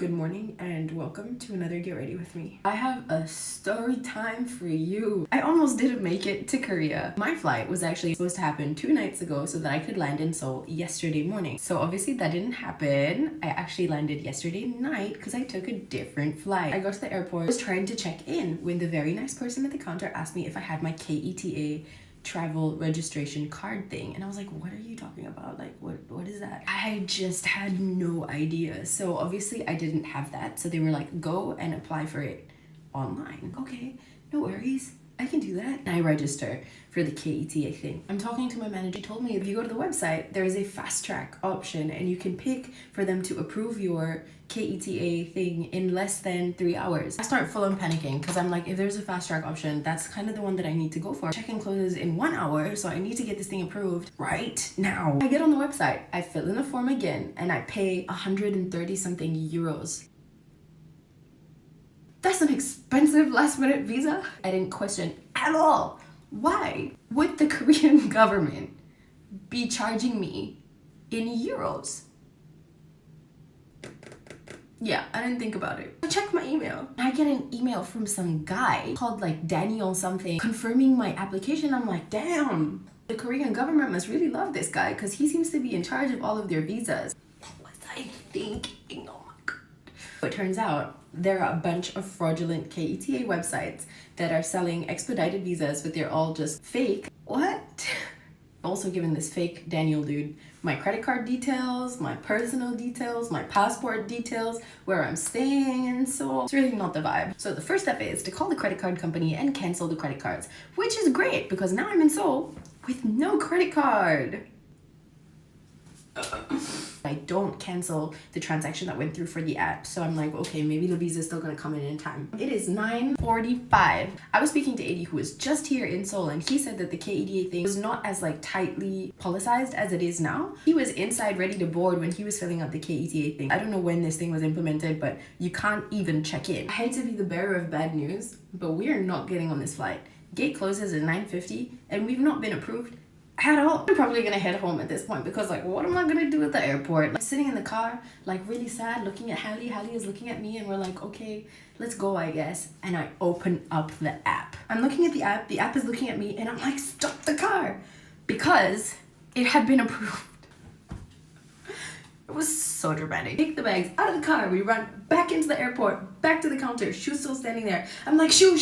Good morning and welcome to another Get Ready With Me. I have a story time for you. I almost didn't make it to Korea. My flight was actually supposed to happen 2 nights ago so that I could land in Seoul yesterday morning. So obviously that didn't happen. I actually landed yesterday night because I took a different flight. I got to the airport, was trying to check in when the very nice person at the counter asked me if I had my KETA travel registration card thing, and I was like, what are you talking about? Like, what is that? I just had no idea. So obviously I didn't have that, so they were like, go and apply for it online. Okay, no worries, I can do that. And I register for the KETA thing. I'm talking to my manager. He told me if you go to the website, there is a fast track option and you can pick for them to approve your KETA thing in less than 3 hours. I start full on panicking because I'm like, if there's a fast track option, that's kind of the one that I need to go for. Check-in closes in 1 hour, so I need to get this thing approved right now. I get on the website, I fill in the form again, and I pay 130 something euros. That's an expensive last minute visa. I didn't question at all. Why would the Korean government be charging me in euros? Yeah, I didn't think about it. I checked my email. I get an email from some guy called like Daniel something confirming my application. I'm like, damn, the Korean government must really love this guy because he seems to be in charge of all of their visas. What was I thinking? Oh my god. It turns out there are a bunch of fraudulent KETA websites that are selling expedited visas, but they're all just fake. What? Also given this fake Daniel dude my credit card details, my personal details, my passport details, where I'm staying, and so it's really not the vibe. So the first step is to call the credit card company and cancel the credit cards, which is great because now I'm in Seoul with no credit card. I don't cancel the transaction that went through for the app, so I'm like, okay, maybe the visa is still gonna come in time. It is 9:45. I was speaking to AD who was just here in Seoul, and he said that the KEDA thing was not as like tightly politicized as it is now. He was inside ready to board when he was filling out the KETA thing. I don't know when this thing was implemented, but you can't even check in. I hate to be the bearer of bad news, but we are not getting on this flight. Gate closes at 9:50 and we've not been approved at all. I'm probably gonna head home at this point because like, what am I gonna do at the airport? Like sitting in the car, like really sad, looking at Hallie. Hallie is looking at me and we're like, okay, let's go, I guess. And I open up the app. I'm looking at the app is looking at me and I'm like, stop the car, because it had been approved. It was so dramatic. Take the bags out of the car, we run back into the airport, back to the counter, Shu's still standing there. I'm like, Shu,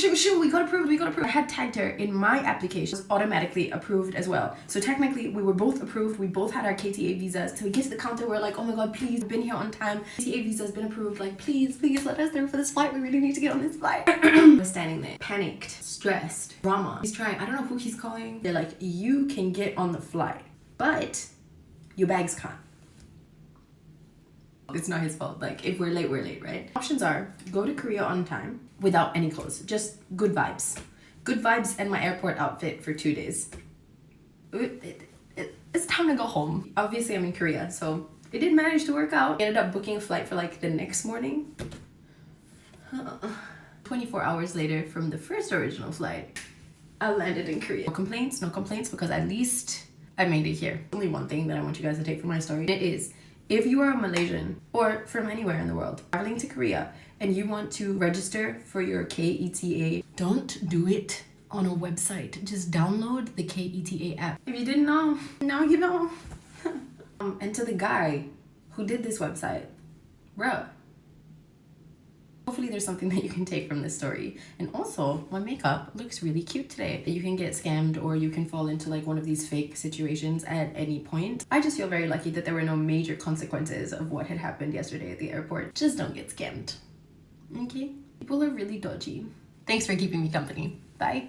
we got approved. I had tagged her in my application, it was automatically approved as well. So technically we were both approved, we both had our KTA visas. So we get to the counter, we're like, oh my god, please, we've been here on time. KTA visa has been approved, like please let us through for this flight, we really need to get on this flight. I was standing there, panicked, stressed, drama. He's trying, I don't know who he's calling. They're like, you can get on the flight, but your bags can't. It's not his fault. Like, if we're late, right? Options are go to Korea on time without any clothes, just good vibes. Good vibes and my airport outfit for 2 days. It's time to go home. Obviously, I'm in Korea, so it did manage to work out. I ended up booking a flight for like the next morning. 24 hours later from the first original flight, I landed in Korea. No complaints, because at least I made it here. Only one thing that I want you guys to take from my story. It is, if you are a Malaysian or from anywhere in the world traveling to Korea and you want to register for your KETA, don't do it on a website. Just download the KETA app. If you didn't know, now you know. And to the guy who did this website, bruh, hopefully there's something that you can take from this story. And also, my makeup looks really cute today. You can get scammed or you can fall into like one of these fake situations at any point. I just feel very lucky that there were no major consequences of what had happened yesterday at the airport. Just don't get scammed, okay? People are really dodgy. Thanks for keeping me company. Bye.